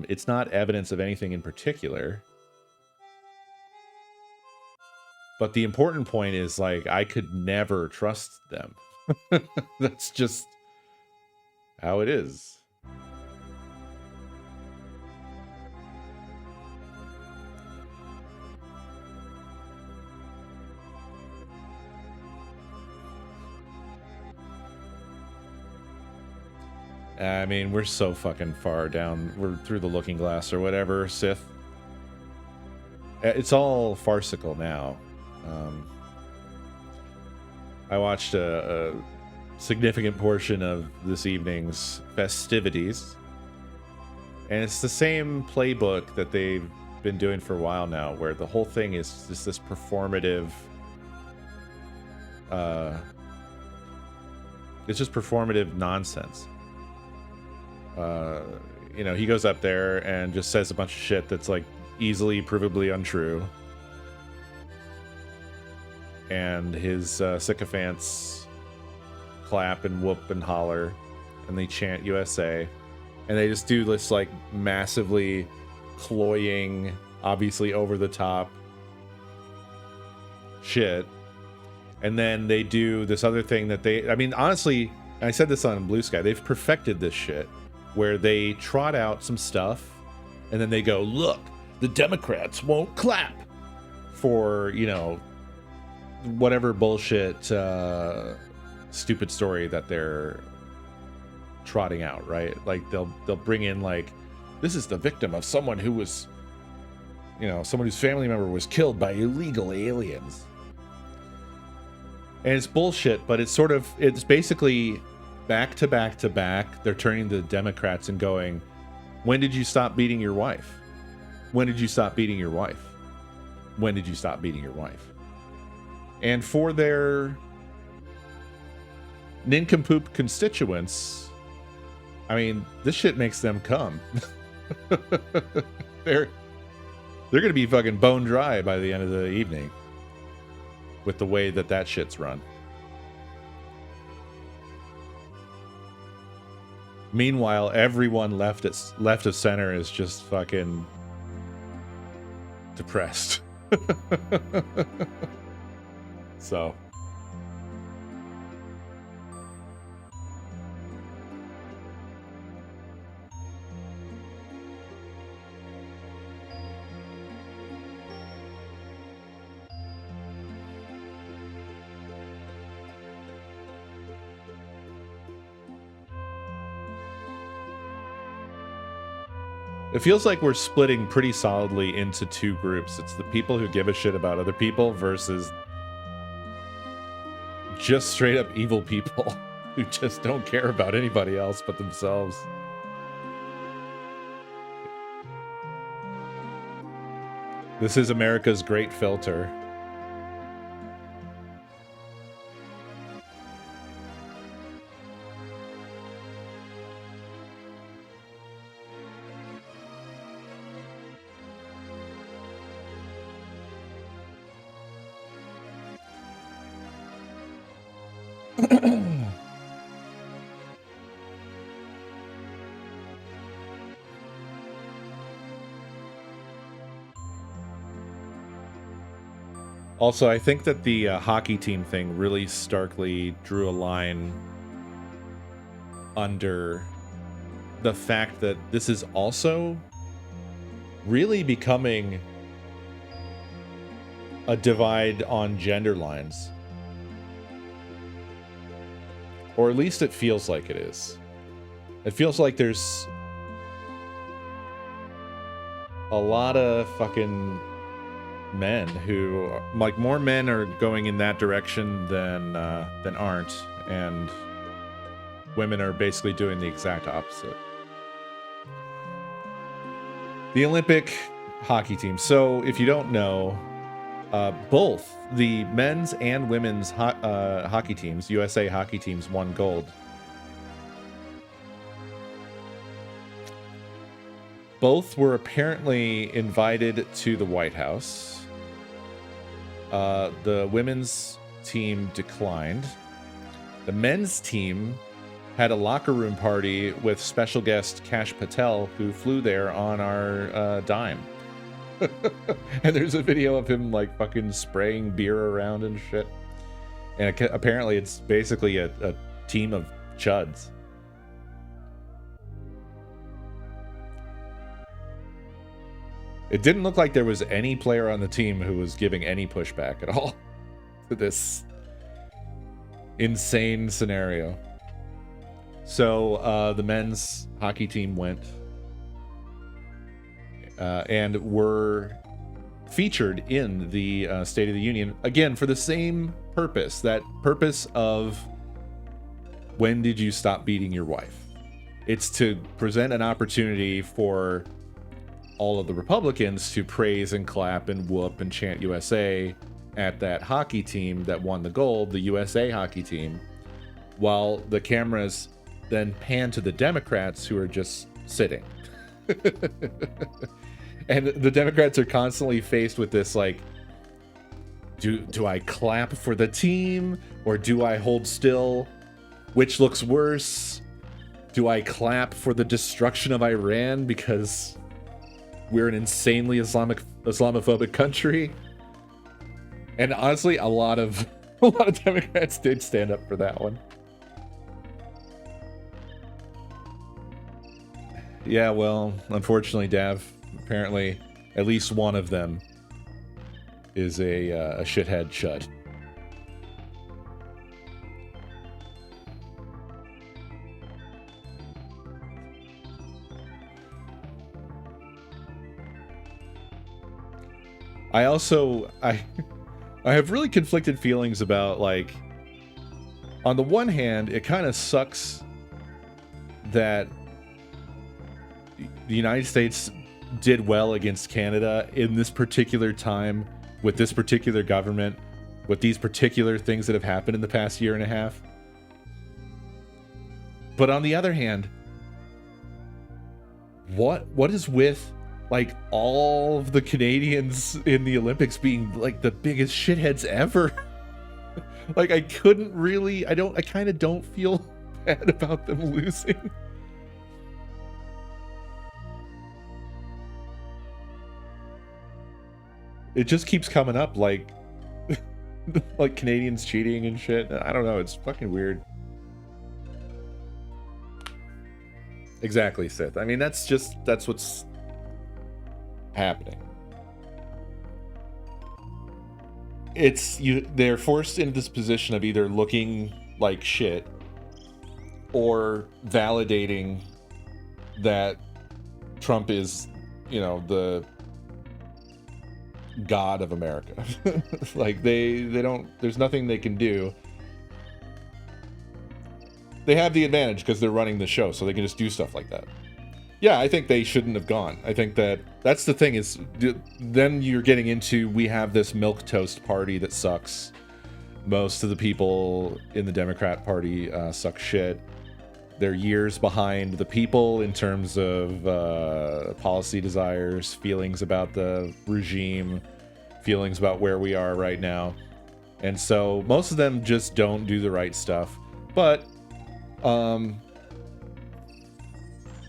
it's not evidence of anything in particular. But the important point is, like, I could never trust them. That's just how it is. I mean, we're so fucking far down. We're through the looking glass or whatever, Sith. It's all farcical now. I watched a significant portion of this evening's festivities, and it's the same playbook that they've been doing for a while now, where the whole thing is just this performative. It's just performative nonsense. You know, he goes up there and just says a bunch of shit that's like easily provably untrue, and his sycophants clap and whoop and holler, and they chant USA, and they just do this like massively cloying, obviously over the top shit. And then they do this other thing that I mean, honestly, I said this on Blue Sky, they've perfected this shit, where they trot out some stuff, and then they go, look, the Democrats won't clap for, you know, whatever bullshit, stupid story that they're trotting out, right? Like, they'll bring in, like, this is the victim of someone who was, you know, someone whose family member was killed by illegal aliens. And it's bullshit, but it's basically back to back to back. They're turning to the Democrats and going, when did you stop beating your wife? When did you stop beating your wife? When did you stop beating your wife? And for their nincompoop constituents, I mean, this shit makes them come. They're gonna be fucking bone dry by the end of the evening with the way that shit's run. Meanwhile, everyone left of center is just fucking depressed. So it feels like we're splitting pretty solidly into two groups. It's the people who give a shit about other people versus just straight up evil people who just don't care about anybody else but themselves. This is America's great filter. Also, I think that the hockey team thing really starkly drew a line under the fact that this is also really becoming a divide on gender lines. Or at least it feels like it is. It feels like there's a lot of fucking men who, like, more men are going in that direction than aren't, and women are basically doing the exact opposite. The Olympic hockey team. So if you don't know, both the men's and women's hockey teams, USA hockey teams, won gold. Both were apparently invited to the White House. The women's team declined. The men's team had a locker room party with special guest Kash Patel, who flew there on our dime. And there's a video of him like fucking spraying beer around and shit. And apparently it's basically a team of chuds. It didn't look like there was any player on the team who was giving any pushback at all to this insane scenario. So the men's hockey team went and were featured in the State of the Union, again, for the same purpose, that purpose of when did you stop beating your wife? It's to present an opportunity for all of the Republicans to praise and clap and whoop and chant USA at that hockey team that won the gold, the USA hockey team, while the cameras then pan to the Democrats who are just sitting. And the Democrats are constantly faced with this, like, do I clap for the team or do I hold still? Which looks worse? Do I clap for the destruction of Iran because we're an insanely Islamophobic country? And honestly, a lot of Democrats did stand up for that one. Yeah, well, unfortunately, Dav, apparently at least one of them is a shithead chud. I have really conflicted feelings about, like, on the one hand, it kind of sucks that the United States did well against Canada in this particular time, with this particular government, with these particular things that have happened in the past year and a half. But on the other hand, what is with, like, all of the Canadians in the Olympics being like the biggest shitheads ever? Like, I kind of don't feel bad about them losing. It just keeps coming up, like, like Canadians cheating and shit. I don't know, it's fucking weird. Exactly, Sith. I mean, that's what's happening. They're forced into this position of either looking like shit or validating that Trump is, the god of America. Like, they don't, there's nothing they can do. They have the advantage because they're running the show, so they can just do stuff like that. Yeah, I think they shouldn't have gone. I think that's the thing, is then you're getting into, we have this milquetoast party that sucks. Most of the people in the Democrat Party suck shit. They're years behind the people in terms of policy desires, feelings about the regime, feelings about where we are right now. And so most of them just don't do the right stuff. But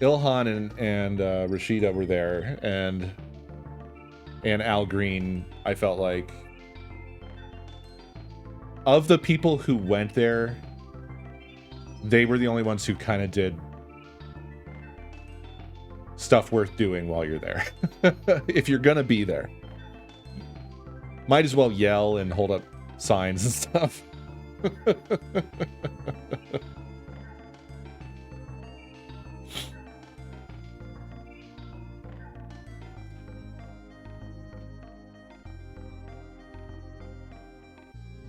Ilhan and Rashida were there, and Al Green, I felt like, of the people who went there, they were the only ones who kind of did stuff worth doing while you're there. If you're gonna be there, might as well yell and hold up signs and stuff.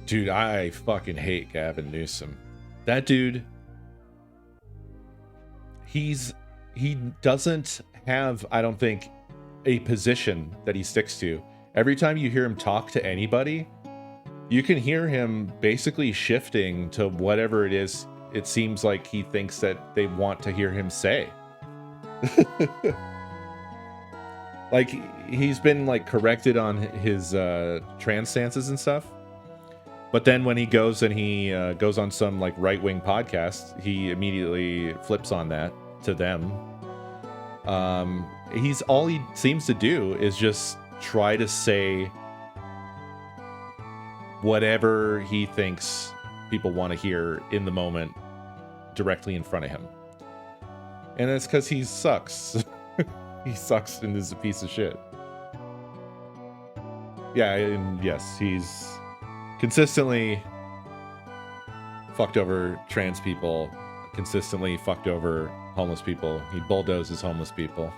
Dude, I fucking hate Gavin Newsom. That dude, he doesn't have, I don't think, a position that he sticks to. Every time you hear him talk to anybody, you can hear him basically shifting to whatever it is it seems like he thinks that they want to hear him say. Like, he's been, like, corrected on his trans stances and stuff. But then when he goes and he goes on some like right-wing podcast, he immediately flips on that to them. He's all he seems to do is just try to say whatever he thinks people want to hear in the moment directly in front of him. And it's because he sucks. He sucks and is a piece of shit. Yeah, and yes, he's consistently fucked over trans people, consistently fucked over homeless people. He bulldozes homeless people.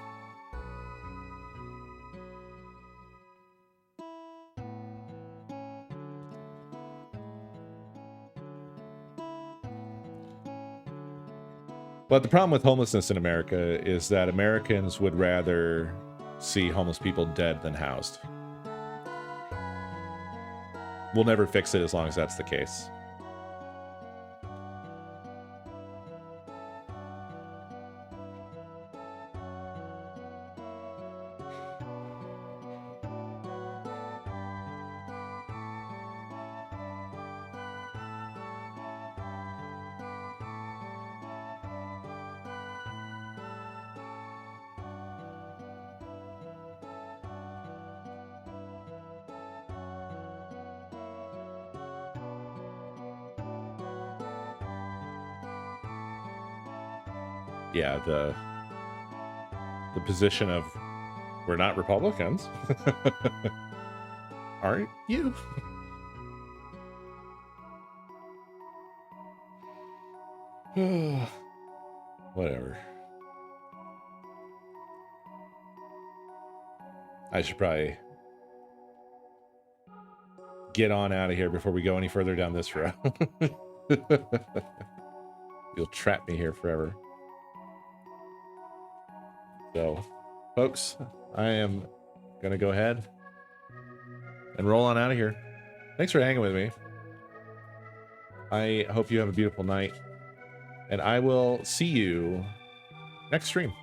But the problem with homelessness in America is that Americans would rather see homeless people dead than housed. We'll never fix it as long as that's the case. Yeah, the position of we're not Republicans. Aren't you? Whatever. I should probably get on out of here before we go any further down this road. You'll trap me here forever. So, folks, I am going to go ahead and roll on out of here. Thanks for hanging with me. I hope you have a beautiful night. And I will see you next stream.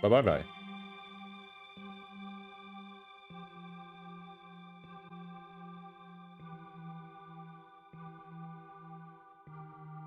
Bye-bye-bye.